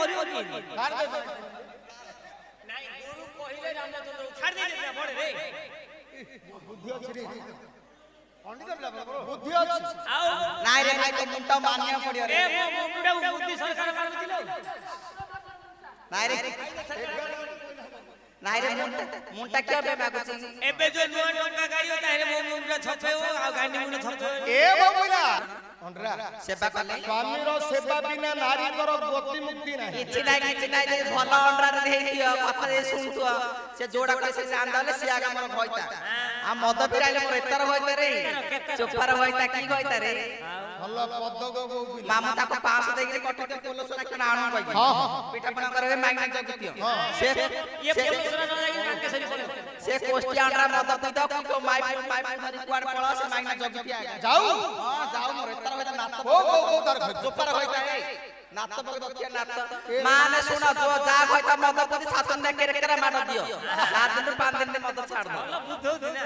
करियो कि कार दे नहीं गुरु कहिले रामचंद्र छाड़ दे दे बड़े रे बुद्धि अछि रे पंडित बुद्धि अछि आओ नाइ रे भाई तो मुंडा मानिया पड़ियो रे ए मो मुंडा बुद्धि सरकार मारथिलो नाइ रे मुंडा क्या बे मागुची एबे जो नुआ टंका गाड़ी होता है मो मुंडा छपे हो आ गांडी मुंडा छपे ए बबुला अंडरा सेवा कले स्वामी रो सेवा बिना नारी कर गति मुक्ति नाही किछि नाही जे भला अंडरा रे दे दियो कथा दे सुनतो से जोड़ा पैसे आंदाले से आगा मोर भइता आ मद पिराइले मोर एतर भइता रे चोपार भइता की भइता रे भला पदक बबुला मामा ताको 500 देके कटके पोलसना के आणु कहि हां पिठा पना करे मांगना जगतियो से ये पोलसना न जाके काके सरी पड़े से कोष्टी अंडरा मद पिता को माई धरी कुआड पळा से मांगना जगति आगा जाऊ हां जाऊ मोर एतर भइता नात ओ तार चोपार भइता ए नात बग दखिया नात माने सुना जो जा भइता मद पति छातन दे केरे मार दियो 7 दिन 5 दिन मद छाड़ दो बुद्ध होती ना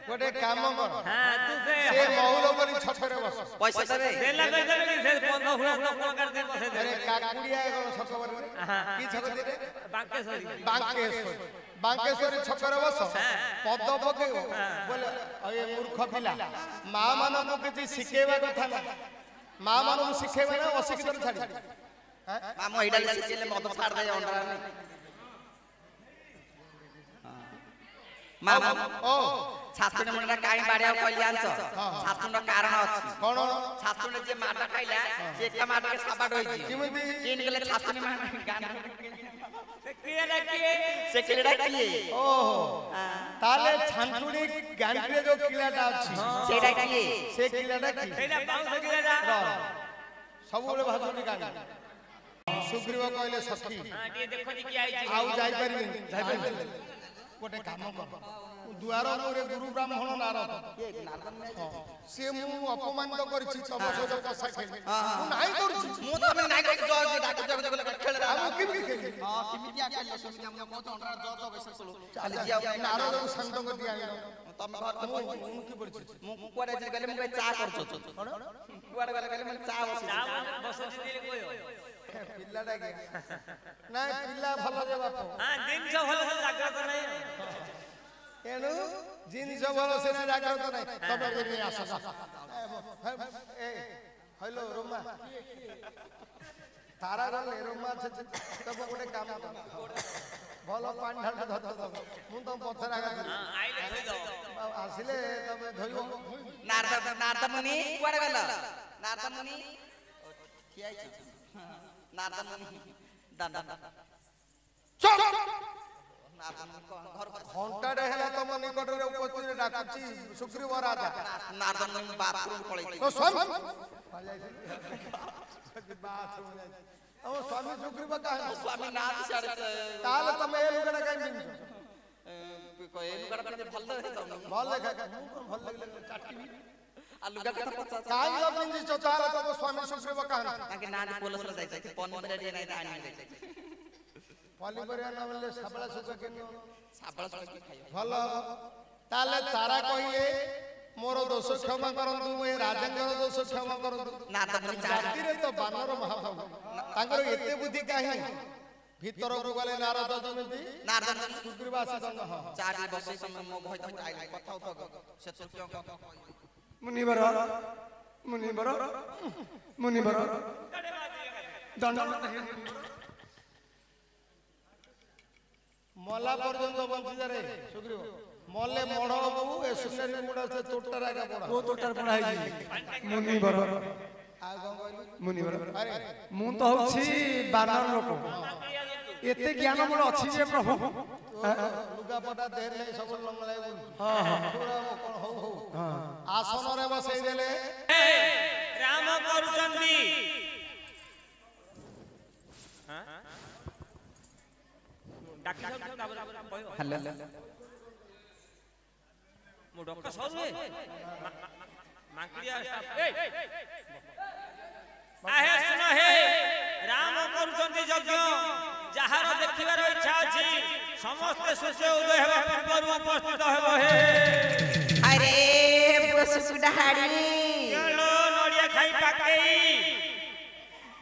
गोटे काम कर हां तू से मौल बली छछरे बस पैसा देबे देला कहि देबे कि से 15 हुआ तो कोन कर दे बसे दे अरे काकुड़िया गलो छकबर की छक दे रे बांकेश्वरी छकरे बस पद पकेओ बोले ए मूर्ख पिला मां मानन को किछि सिखेबा कथा ना मां मानन को सिखेबा ना अशिक्षित छाड़ी मामो इडा सिकेले मद छाड़ दे अंडरा ने मामो ओ छात्र मनरा काई बाडिया कहली आंछ छात्रन कारण अछि कोन छात्रन जे माटा खाइला जे एका माटा के साबाड होई किमती किन गेले छात्रन मान गान से केड़ा किए ओहो ताले छांटुडी गांठरे जो किलाटा अछि सेडा किए से किलाटा की सेडा बाउंस किला जा सब बेले भाजुडी गान सुग्रीव कहले सखी हां ये देखो नी की आई छी आउ जाई परिबे गोटे काम कर दुआर मोरे गुरु ब्राह्मण नारद से मु अपमानित करछि तब सो कसा खेल मु नाही करछि मु तो मैं नाही करछि जग डाक जग खेल रा हम किमि खेल हां किमितिया खेल सुनि हम को तो अंडरा जो वैसे चलो चल जिया नारद को संत को दिया तम घर को मु की पड़छि मु कोडे जे गले मु चा करछो कोडे गले मु चा बस दिले कोयो पिल्लाटा के नाही पिल्ला भलो जे बाप हां दिन से भलो जाग्रत नहीं एनु जिनिस भलो से जाग्रत नहीं तब के आस ए हेलो रोमा तारा गले रोमा तब गोटे काम कर भलो पानी ढाल धर मु तो पथरा गा हां आइले धोई दो आसिले तमे धोइबो नारद मुनि कोडे गल नारद मुनि खियाई नारद मुनि दान चल घर घंटा हेला तम निकट रे उपस्थित डाकुची सुग्रीव राजा नारद मुनि बाथरूम पळै तो स्वामी बाथरूम ओ स्वामी सुग्रीव का स्वामी नाथ सारे ताल तमे ए लुगड़ा काई बिन को ए लुगड़ा पे भल दे तम भल लगा भल लगले चाटी आ लुगड़ा के पचा काई न बिन जो ताल तम स्वामी सुग्रीव का ताके नानी पोलस रे जाय छै पन रे रे नै दानी जाय छै पली परिया न बोले साबला सुख के साबळ सके खाइ भल ताले तारा कहिले मोर दोष क्षमा करंतु ए राजंगर दोष क्षमा करंतु नारद मुनि जाति रे तो बानर महाप्रभु तांगर एते बुद्धि काहे भीतर को गले नारद जमिति नारद मुनि सुग्रीवासी दंग ह चारि बसे समय मो भय त आइले कथा उठ से तो क्यों मुनिवर दंड मला पर्यंत बंची रे सुग्रीव मले मढ बाबू ए सुनेरी मुडा से तोटरा का पड़ा वो तोटर पढ़ाई मुनिवर आ गं कहली मुनिवर अरे मु तो होछि बानर लोक एते ज्ञान मोर अछि जे प्रभु लुगा पटा देर नै सब लंगलाय बोल हां पूरा कोन हो हां आसन रे बसई देले राम करूचंदी हां डाक्टर हेलो मो डॉक्टर सर रे मांकिया ए आहे सुन हे राम करूचंदी यज्ञ जहार देखिबार इच्छा अछि समस्त सूर्य उदय हेबा पूर्व उपस्थित हेबो हे अरे बसुडाड़ी चलो नडिया खाई पाकेई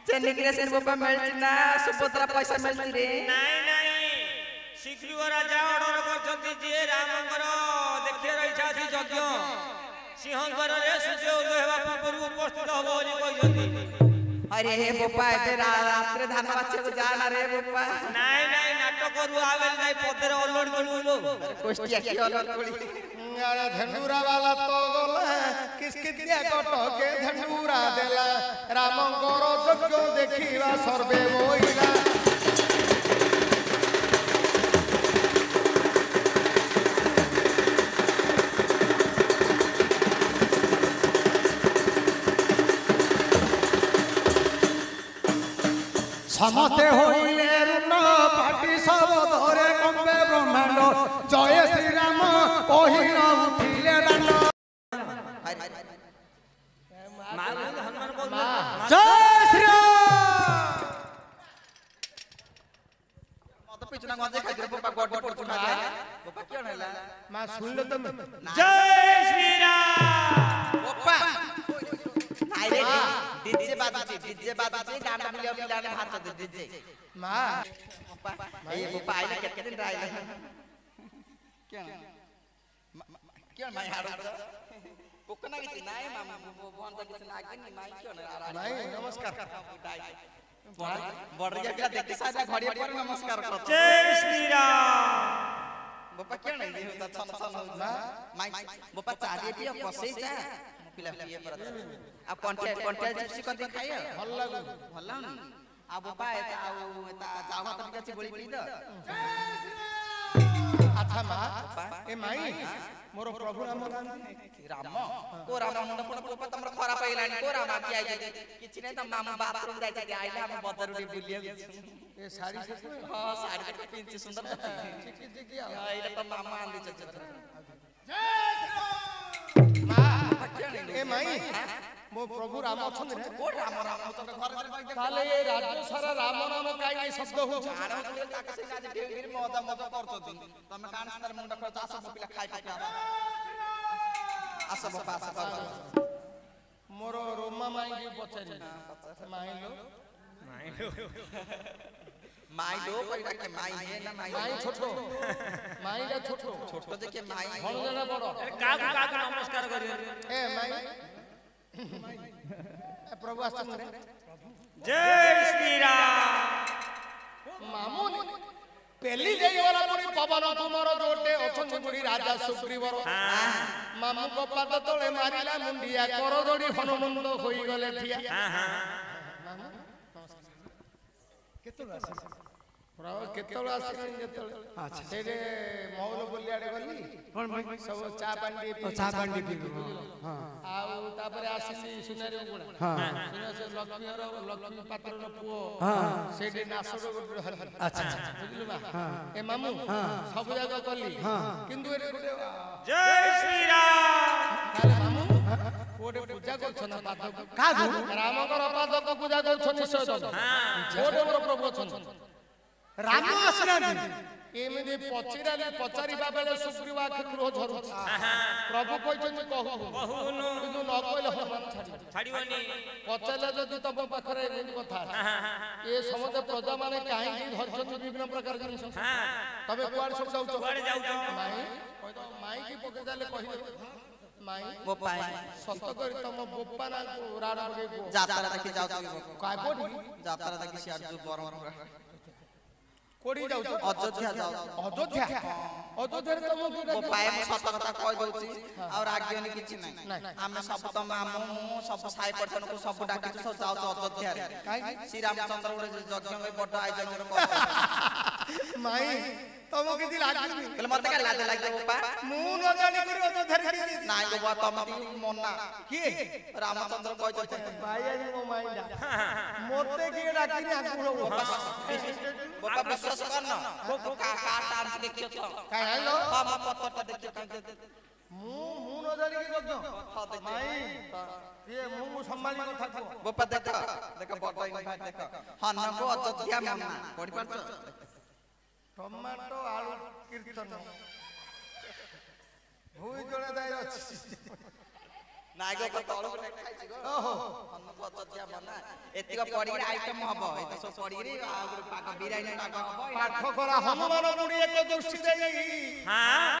चेन्नई से बोपा मिलची ना सुभद्रा पैसा मिलची रे नहीं नहीं शीघ्र राजा ऑर्डर करछंती जे रामंकर देखिए इच्छा अछि यज्ञ सिंहंकर रे सूर्य उदय हेबा पूर्व उपस्थित होबो बोली कहजंती। अरे हे बोपा एबे रात्रे धान बाछे को जाना रे बोपा नहीं नहीं नाटक करू आवेल नहीं पदर अलड गलुलो कोष्टिया की अलग थोड़ी अरे झंडूरा वाला तो गला किसकितिया कटके झंडूरा देला रामंकर यज्ञ देखिवा सर्वे मोइला समस्ते होइले ऋण पाटी सब धरे कंबे ब्रह्मांड जय श्री राम कहिन उठिले दांड हनुमान बोल जय श्री राम मत पिछना गंजे खाइ बोपा गड्ड पड़ चुना बोपा क्यों नला मां सुन लो तुम जय श्री राम बोपा नाइ रे डीजे बाजी गाना मिलियो मिलाने भात दे डीजे मां बोपा ए बोपा आइले केते दिन राइले क्यों क्यों माय हारो पोकना किछि नाइ मामा बोन त किछि नाइ नि माय क्यों ना भाई नमस्कार बड़रिया के देखि सादा घड़िया पर नमस्कार कर जय श्री राम बोपा क्यों नहीं होता छन छन हो माय बोपा चारिए पियो बसै जा पिला पिए पर आ कंटेल जिप्सी कर दे खाइयो भल लागु भल लागु आ बोपा एता जाऊ हाथ बिका छि बोली पी द अच्छा मां ए माई मोर प्रभु राम राम को राम मुंड पण बोपा तमर खरा पइलानी को राम आकी आइ जे किछि नै त मामा बाथरूम जाय छै आइले हम बजार उडी बुलिया ए साड़ी से हां साड़ी के पिंच सुंदर अछि ठीक ठीक आ एटा त मामा आंदी छ मां ए माई मो प्रभु राम अछन रे को राम तो घर घर कहि ताले ए राज्य सारा राम नाम काई शब्द हो आरो ताके से आज ढेर मजा मजा करछथि तमे कान सुंदर मुंड खर्च आस पिला खाइ खाइ आस बापा आस मोर रोमा माई की पछारी माई लो माई लो पैडा के माई हे ना माई छोटो माई ला छोटो छोटो जे के माई भण जना बड़ काकू काकू नमस्कार करियो ए माई प्रभु आसन रे जय श्री राम मामून पेली देई वाला पुरी पवन कुमार जोटे अछन पुरी राजा सुग्रीवर मामू को पाद तळे मारिला मुंडिया कर जोडी हनुमंत होई गले ठिया मामू केतल आसी प्रभु केतल आसी जेतल अच्छा सेरे मौल बोली आडे गली कोन भाई सब चा पांडी चा पांडी पी हां आउ तापरे आसी सुनारी गुणा हां सुना से लक्ष्मी पात्र न पुओ हां सेडी नासरो गुड अच्छा बुझलु बा ए मामू सब जागा कली किंतु एरे गुडे जय श्री राम ताले मामू कोडे पूजा करछ ना पादक कागु रामकर पादक पूजा करछ निश्चय तो कोडे मोर प्रभु छन राम आसनानी एमिदे पचारिबा बेले सुग्रीवा आखिरो झरु प्रभु कहछन कहू बहुनु किंतु न कहले हनुमान छाड़ी छाड़िबनी पचारले जदि तब पाखरे एमिदि कथा ए समस्त प्रजा माने काहे की धरछन विभिन्न प्रकार जिनिस तबे कुआर सब जाउछ कुआडे जाउछ माई कहतो माई की पके जाले कहि माई बोपा सत कर तम बोपा ना राड बगे को जातरा देखि जाउ काय कोडी जातरा देखि सियार जो बरम कोडी जाउछ अयोध्या जाउ अयोध्या अयोध्या रे तम की बोपा हम सत कथा कहि दउची और आज्ञानी किछि नै हम सब त मामू सब साई पर्सन को सब डाकी सब जाउ अयोध्या रे श्री रामचंद्र रे यज्ञ में बड़ आयोजन रे कर माई तम किति लागि कल मते का लाज लाग बोपा मु न जानि करी अयोध्या रे नाइ बोपा तम दी मन्ना की रामचंद्र कहै भाई आज मो माई डा मोते की डाकी रे आकुरो बोपा विश्वास कर न का टांच देखियो तो काय हेलो हम पत्ता देखियो मु न जानि की गग माई ये मु संभाली कथा को बोपा देख बड़ इनभाइट देख हन को अयोध्या मन्ना पढि पारछ टमाटो आलू कीर्तन भूई जणे दाई अछि ନାୟକ ତଳକୁ ଲେଖାଇଛି ଓହୋ ହନୁକୁ ଅଯୋଧ୍ୟା ବନା ଏତିକ ପଢିକି ଆଇଟମ ହବ ଏତ ସବୁ ପଢିକି ଆଉ ଗୋଟେ ପାଗ ବିରାଇନି ପାଗ ହବ ପାଠ କରା ହନୁମାନ ମୁଣ୍ଡି ଏକ ଦୃଷ୍ଟି ଦେଇ ହଁ